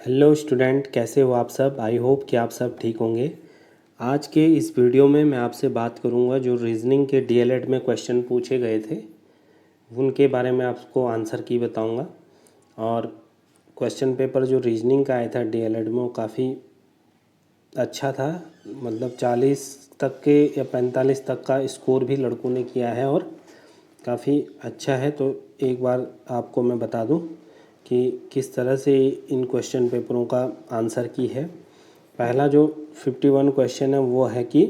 Hello student, कैसे हो आप सब। आई होप कि आप सब ठीक होंगे। आज के इस वीडियो में मैं आपसे बात करूंगा जो रीजनिंग के डीएलएड में क्वेश्चन पूछे गए थे उनके बारे में आपको आंसर की बताऊंगा। और क्वेश्चन पेपर जो रीजनिंग का आया था डीएलएड में वो काफ़ी अच्छा था। मतलब 40 तक के या 45 तक का स्कोर भी लड़कों ने किया है और काफ़ी अच्छा है। तो एक बार आपको मैं बता दूं कि किस तरह से इन क्वेश्चन पेपरों का आंसर की है। पहला जो 51 क्वेश्चन है वो है कि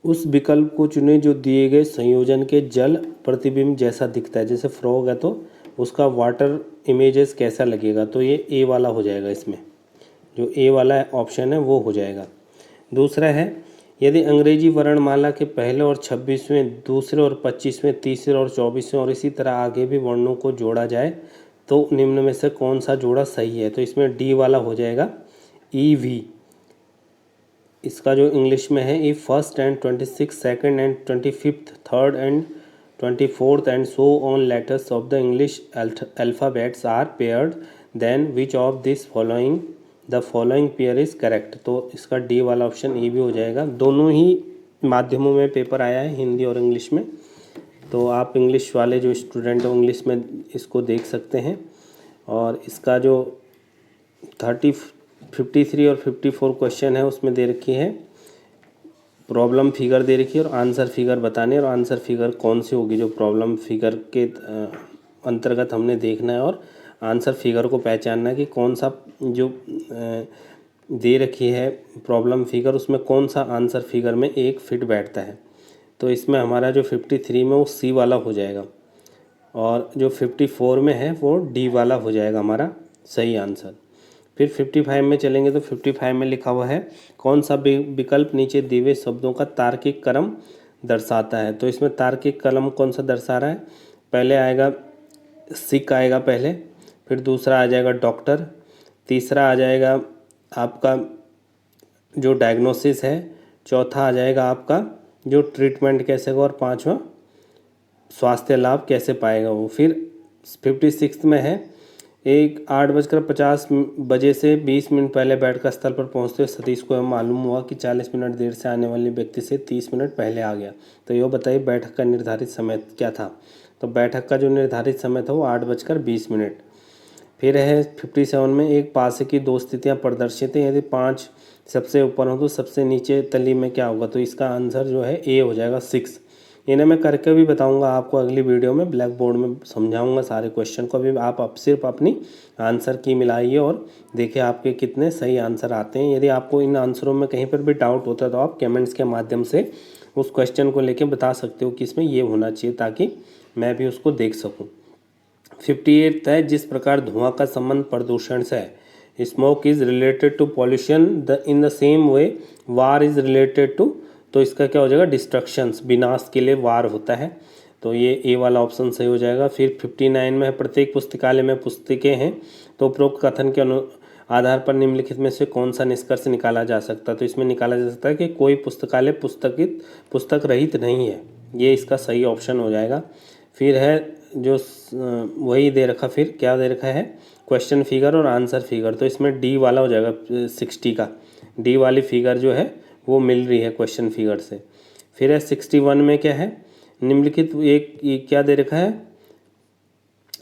उस विकल्प को चुनें जो दिए गए संयोजन के जल प्रतिबिंब जैसा दिखता है। जैसे फ्रॉग है तो उसका वाटर इमेजेस कैसा लगेगा, तो ये ए वाला हो जाएगा। इसमें जो ए वाला ऑप्शन है वो हो जाएगा। दूसरा है, यदि अंग्रेजी वर्णमाला के पहले और 26वें, दूसरे और 25वें, तीसरे और 24वें और इसी तरह आगे भी वर्णों को जोड़ा जाए तो निम्न में से कौन सा जोड़ा सही है। तो इसमें डी वाला हो जाएगा ई वी। इसका जो इंग्लिश में है, if first and 26 second and 25th third and 24th and so on letters of the English alphabets are paired then which of this following the following pair is correct. तो इसका D वाला option E भी हो जाएगा। दोनों ही माध्यमों में paper आया है, हिंदी और इंग्लिश में। तो आप इंग्लिश वाले जो स्टूडेंट हो इंग्लिश में इसको देख सकते हैं। और इसका जो 53 और 54 क्वेश्चन है उसमें दे रखी है प्रॉब्लम फिगर दे रखी है और आंसर फिगर बताने, और आंसर फिगर कौन सी होगी जो प्रॉब्लम फिगर के अंतर्गत हमने देखना है, और आंसर फिगर को पहचानना है कि कौन सा जो दे रखी है प्रॉब्लम फिगर उसमें कौन सा आंसर फिगर में एक फिट बैठता है। तो इसमें हमारा जो 53 में वो सी वाला हो जाएगा और जो 54 में है वो डी वाला हो जाएगा हमारा सही आंसर। फिर 55 में चलेंगे तो 55 में लिखा हुआ है कौन सा विकल्प नीचे दिए हुए शब्दों का तार्किक क्रम दर्शाता है। तो इसमें तार्किक क्रम कौन सा दर्शा रहा है, पहले आएगा सिक आएगा पहले, फिर दूसरा आ जाएगा डॉक्टर, तीसरा आ जाएगा आपका जो डायग्नोसिस है, चौथा आ जाएगा आपका जो ट्रीटमेंट कैसे होगा, और पांचवा स्वास्थ्य लाभ कैसे पाएगा वो। फिर 56 में है 8:50 बजे से 20 मिनट पहले बैठक स्थल पर पहुंचते हुए सतीश को मालूम हुआ कि 40 मिनट देर से आने वाले व्यक्ति से 30 मिनट पहले आ गया। तो ये बताइए बैठक का निर्धारित समय क्या था। तो बैठक का जो निर्धारित समय था वो 8:20। फिर है 57 में एक पासे की दो स्थितियां प्रदर्शित हैं, यदि 5 सबसे ऊपर हो तो सबसे नीचे तली में क्या होगा। तो इसका आंसर जो है ए हो जाएगा 6। इन्हें मैं करके भी बताऊंगा आपको अगली वीडियो में, ब्लैक बोर्ड में समझाऊंगा सारे क्वेश्चन को। अभी आप सिर्फ अपनी आंसर की मिलाइए और देखिए आपके कितने सही आंसर आते हैं। यदि आपको इन आंसरों में कहीं पर भी डाउट होता है तो आप कमेंट्स के माध्यम से उस क्वेश्चन को लेके बता सकते हो कि इसमें ये होना चाहिए, ताकि मैं भी उसको देख सकूँ। 58 है, जिस प्रकार धुआं का संबंध प्रदूषण से है, smoke is related to pollution in the same way war is related to. तो इसका क्या हो जाएगा, डिस्ट्रक्शंस, विनाश के लिए वार होता है। तो ये ए वाला ऑप्शन सही हो जाएगा। फिर 59 में है प्रत्येक पुस्तकालय में पुस्तकें हैं, तो उपरोक्त कथन के आधार पर निम्नलिखित में से कौन सा निष्कर्ष निकाला जा सकता है। तो इसमें निकाला जा सकता है कि कोई पुस्तकालय पुस्तक रहित नहीं है, ये इसका सही ऑप्शन हो जाएगा। फिर है जो वही दे रखा, फिर क्या दे रखा है क्वेश्चन फिगर और आंसर फिगर। तो इसमें डी वाला हो जाएगा 60 का, डी वाली फिगर जो है वो मिल रही है क्वेश्चन फिगर से। फिर है 61 में क्या है, निम्नलिखित एक ये क्या दे रखा है,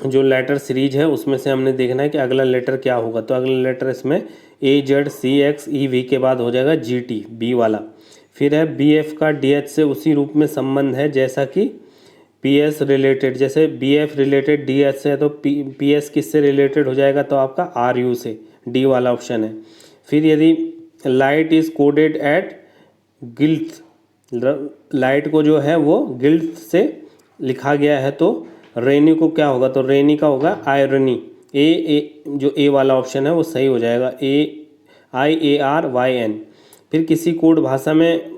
जो लेटर सीरीज है उसमें से हमने देखना है कि अगला लेटर क्या होगा। तो अगला लेटर इसमें AZCXEV के बाद हो जाएगा GT, बी वाला। फिर है BF का DH से उसी रूप में संबंध है जैसा कि PS रिलेटेड, जैसे BF रिलेटेड DH से है तो PS किससे रिलेटेड हो जाएगा, तो आपका RU से, डी वाला ऑप्शन है। फिर यदि लाइट इज कोडेड एट गिल्थ, लाइट को जो है वो गिल्थ से लिखा गया है, तो रेनी को क्या होगा, तो रेनी का होगा आयरनी। जो ए वाला ऑप्शन है वो सही हो जाएगा, AIARYN। फिर किसी कोड भाषा में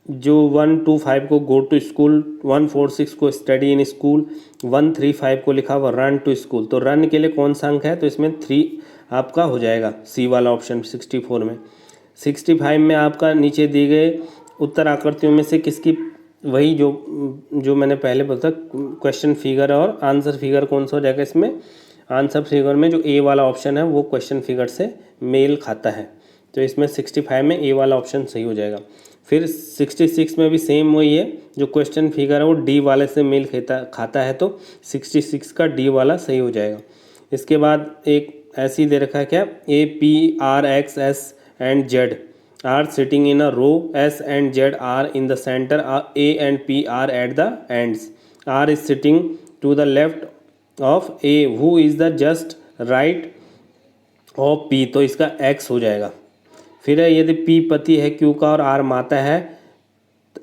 जो 125 को गो टू स्कूल, 146 को स्टडी इन स्कूल, 135 को लिखा हुआ रन टू स्कूल। तो रन के लिए कौन सा अंक है, तो इसमें 3 आपका हो जाएगा सी वाला ऑप्शन 64 में। 65 में आपका नीचे दिए गए उत्तर आकृतियों में से किसकी, वही जो मैंने पहले बोला क्वेश्चन फिगर और आंसर फिगर कौन सा हो जाएगा इसमें, आंसर फिगर में जो ए वाला ऑप्शन है वो क्वेश्चन फिगर से मेल खाता है। तो इसमें 65 में ए वाला ऑप्शन सही हो जाएगा। फिर 66 में भी सेम वही है, जो क्वेश्चन फिगर है वो डी वाले से मेल खाता है, तो 66 का डी वाला सही हो जाएगा। इसके बाद एक ऐसी दे रखा है क्या, A P R X S and Z are sitting in a row, S and Z are in the centre, A and P are at the ends, R is sitting to the left of A, who is the just right of P, तो इसका x हो जाएगा। फिर है यदि P पति है Q का और आर माता है,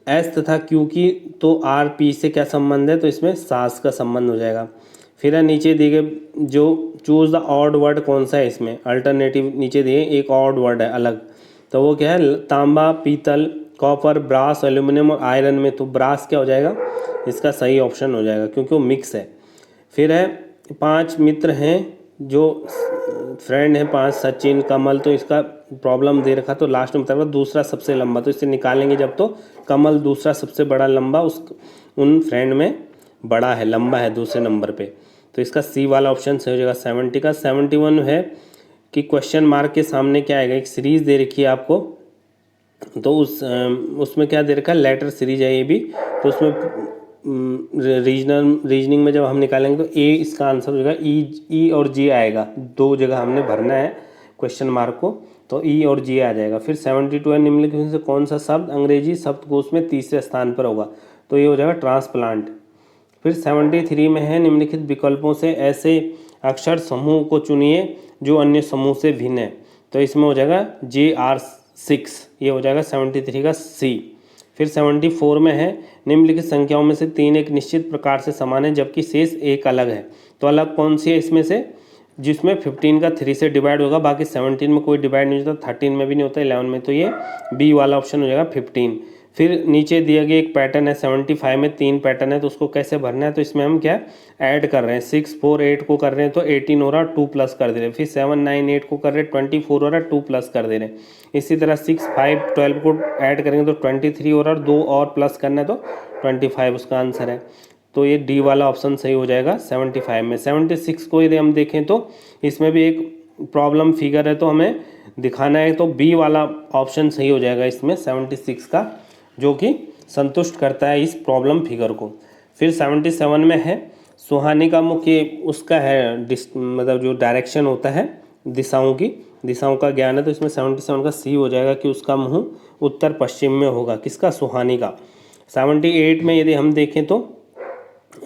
एस तथा क्यू की, तो आर पी से क्या संबंध है, तो इसमें सास का संबंध हो जाएगा। फिर है नीचे दिए गए जो चूज द ऑड वर्ड कौन सा है, इसमें अल्टरनेटिव नीचे दिए एक ऑड वर्ड है अलग, तो वो क्या है, तांबा, पीतल, कॉपर, ब्रास, एल्यूमिनियम और आयरन में, तो ब्रास क्या हो जाएगा, इसका सही ऑप्शन हो जाएगा क्योंकि वो मिक्स है। फिर है 5 मित्र हैं जो फ्रेंड हैं 5, सचिन, कमल, तो इसका प्रॉब्लम दे रखा, तो लास्ट में बताया दूसरा सबसे लंबा, तो इसे निकालेंगे जब, तो कमल दूसरा सबसे बड़ा लंबा उन फ्रेंड में बड़ा है, लंबा है दूसरे नंबर पे, तो इसका सी वाला ऑप्शन सही हो जाएगा 70 का। 71 है कि क्वेश्चन मार्क के सामने क्या आएगा, एक सीरीज दे रखी है आपको, तो उसमें क्या दे रखा है, लेटर सीरीज है ये भी, तो उसमें रीजनिंग में जब हम निकालेंगे तो ए इसका आंसर हो जाएगा, ई और जी आएगा, 2 जगह हमने भरना है क्वेश्चन मार्क को, तो ई और जी आ जाएगा। फिर 72 है, निम्नलिखित में से कौन सा शब्द अंग्रेजी शब्दकोश में तीसरे स्थान पर होगा, तो ये हो जाएगा ट्रांसप्लांट। फिर 73 में है, निम्नलिखित विकल्पों से ऐसे अक्षर समूह को चुनिए जो अन्य समूह से भिन्न है, तो इसमें हो जाएगा JR6, ये हो जाएगा 73 का सी। फिर 74 में है, निम्नलिखित संख्याओं में से 3 एक निश्चित प्रकार से समान है जबकि शेष एक अलग है, तो अलग कौन सी है इसमें से, जिसमें 15 का 3 से डिवाइड होगा, बाकी 17 में कोई डिवाइड नहीं होता, 13 में भी नहीं होता, 11 में, तो ये बी वाला ऑप्शन हो जाएगा 15। फिर नीचे दिया गया एक पैटर्न है, 75 में 3 पैटर्न है, तो उसको कैसे भरना है, तो इसमें हम क्या ऐड कर रहे हैं, 6 4 8 को कर रहे हैं तो 18 हो रहा, 2 प्लस कर दे रहे हैं, फिर 7 9 8 को कर रहे हैं 24 हो रहा, 2 प्लस कर दे रहे हैं, इसी तरह 6 5 12 को ऐड करेंगे तो 23 हो रहा, 2 और प्लस करना है तो 25 उसका आंसर है, तो ये डी वाला ऑप्शन सही हो जाएगा 75 में। 76 को यदि हम देखें तो इसमें भी एक प्रॉब्लम फिगर है, तो हमें दिखाना है, तो बी वाला ऑप्शन सही हो जाएगा इसमें 76 का, जो कि संतुष्ट करता है इस प्रॉब्लम फिगर को। फिर 77 में है, सुहानी का मुख्य उसका है मतलब जो डायरेक्शन होता है दिशाओं का ज्ञान है, तो इसमें 77 का सी हो जाएगा कि उसका मुँह उत्तर पश्चिम में होगा, किसका, सुहानी का। 78 में यदि हम देखें तो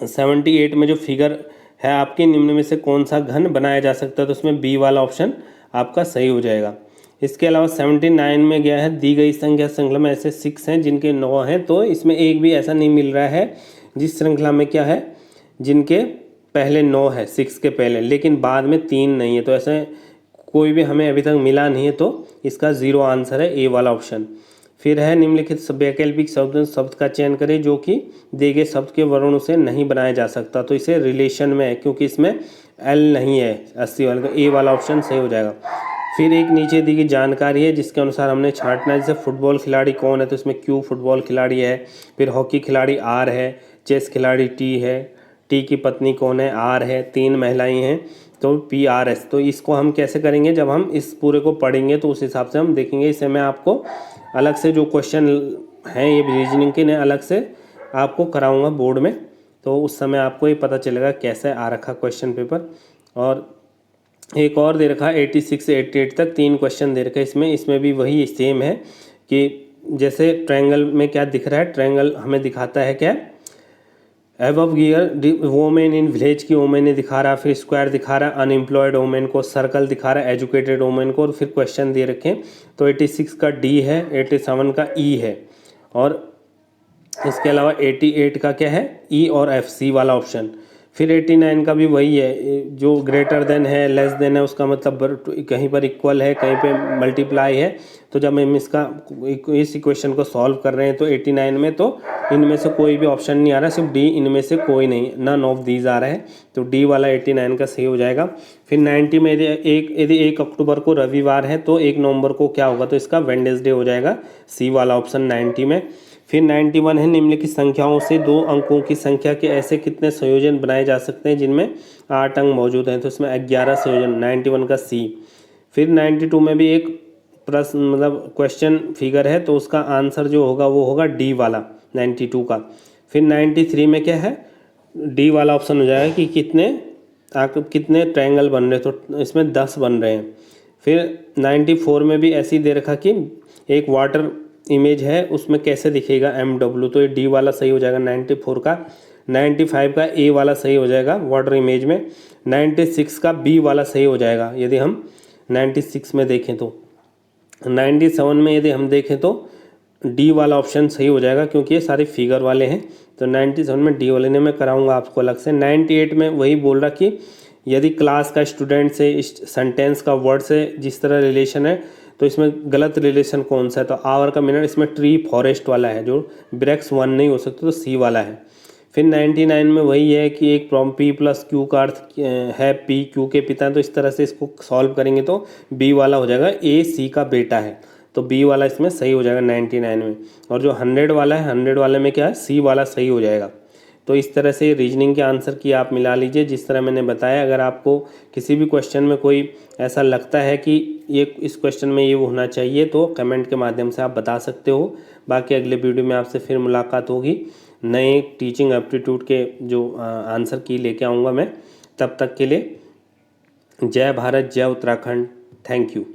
78 में जो फिगर है आपके, निम्न में से कौन सा घन बनाया जा सकता है, तो उसमें बी वाला ऑप्शन आपका सही हो जाएगा। इसके अलावा 79 में गया है, दी गई संख्या श्रृंखला में ऐसे 6 हैं जिनके 9 हैं, तो इसमें एक भी ऐसा नहीं मिल रहा है जिस श्रृंखला में क्या है, जिनके पहले 9 है 6 के पहले, लेकिन बाद में 3 नहीं है, तो ऐसे कोई भी हमें अभी तक मिला नहीं है, तो इसका 0 आंसर है ए वाला ऑप्शन। फिर है, निम्नलिखित वैकल्पिक शब्द का चयन करें जो कि दिए गए शब्द के वर्णों से नहीं बनाया जा सकता, तो इसे रिलेशन में है क्योंकि इसमें एल नहीं है 80 वाला, तो ए वाला ऑप्शन सही हो जाएगा। फिर एक नीचे दी गई जानकारी है जिसके अनुसार हमने छांटना है, जैसे फुटबॉल खिलाड़ी कौन है, तो इसमें क्यू फुटबॉल खिलाड़ी है, फिर हॉकी खिलाड़ी आर है, चेस खिलाड़ी टी है, टी की पत्नी कौन है, आर है, 3 महिलाएं हैं तो PRS, तो इसको हम कैसे करेंगे, जब हम इस पूरे को पढ़ेंगे तो उस हिसाब से हम देखेंगे। इसे मैं आपको अलग से जो क्वेश्चन हैं ये रीजनिंग के ने अलग से आपको कराऊंगा बोर्ड में, तो उस समय आपको ये पता चलेगा कैसे आ रखा क्वेश्चन पेपर। और एक और दे रखा 86 से 88 तक 3 क्वेश्चन दे रखा है, इसमें भी वही सेम है कि जैसे ट्रायंगल में क्या दिख रहा है, ट्रायंगल हमें दिखाता है क्या, above gear women in village की वोमेन ने दिखा रहा, फिर स्क्वायर दिखा रहा है अनएम्प्लॉयड वोमेन को, सर्कल दिखा रहा है एजुकेटेड वोमेन को, और फिर क्वेश्चन दे रखे, तो 86 का डी है, 87 का ई है, और इसके अलावा 88 का क्या है, ई और एफ, सी वाला ऑप्शन। फिर 89 का भी वही है, जो ग्रेटर देन है लेस देन है उसका मतलब कहीं पर इक्वल है कहीं पे मल्टीप्लाई है, तो जब हम इसका इस इक्वेशन को सॉल्व कर रहे हैं तो 89 में तो इनमें से कोई भी ऑप्शन नहीं आ रहा, सिर्फ डी इनमें से कोई नहीं, नन ऑफ दीज आ रहा है, तो डी वाला 89 का सही हो जाएगा। फिर 90 में यदि 1 अक्टूबर को रविवार है तो 1 नवंबर को क्या होगा, तो इसका वेडनेसडे हो जाएगा, सी वाला ऑप्शन 90 में। फिर 91 है, निम्नलिखित संख्याओं से 2 अंकों की संख्या के ऐसे कितने संयोजन बनाए जा सकते हैं जिनमें 8 अंक मौजूद हैं, तो इसमें 11 संयोजन, 91 का सी। फिर 92 में भी एक प्रश्न मतलब क्वेश्चन फिगर है, तो उसका आंसर जो होगा वो होगा डी वाला 92 का। फिर 93 में क्या है, डी वाला ऑप्शन हो जाएगा कि कितने ट्रायंगल बन रहे, तो इसमें 10 बन रहे हैं। फिर 94 में भी ऐसे ही दे रखा कि एक वाटर इमेज है, उसमें कैसे दिखेगा MW, तो ये डी वाला सही हो जाएगा 94 का। 95 का ए वाला सही हो जाएगा वाटर इमेज में। 96 का बी वाला सही हो जाएगा यदि हम 96 में देखें तो। 97 में यदि हम देखें तो डी वाला ऑप्शन सही हो जाएगा क्योंकि ये सारे फिगर वाले हैं, तो 97 में डी वाले ने मैं कराऊंगा आपको अलग से। 98 में वही बोल रहा कि यदि क्लास का स्टूडेंट से इस सेंटेंस का वर्ड से जिस तरह रिलेशन है, तो इसमें गलत रिलेशन कौन सा है, तो आवर का मीनर इसमें ट्री फॉरेस्ट वाला है, जो ब्रेक्स 1 नहीं हो सकता, तो सी वाला है। फिर 99 में वही है कि एक फ्रॉम पी प्लस क्यू का अर्थ है पी क्यू के पिता, तो इस तरह से इसको सॉल्व करेंगे तो बी वाला हो जाएगा ए सी का बेटा है, तो बी वाला इसमें सही हो जाएगा 99 में। और जो 100 वाला है, 100 वाले में क्या है, सी वाला सही हो जाएगा। तो इस तरह से रीजनिंग के आंसर की आप मिला लीजिए जिस तरह मैंने बताया। अगर आपको किसी भी क्वेश्चन में कोई ऐसा लगता है कि ये इस क्वेश्चन में ये होना चाहिए, तो कमेंट के माध्यम से आप बता सकते हो। बाकी अगले वीडियो में आपसे फिर मुलाकात होगी, नए टीचिंग एप्टीट्यूड के जो आंसर की लेके आऊँगा मैं। तब तक के लिए जय भारत, जय उत्तराखंड, थैंक यू।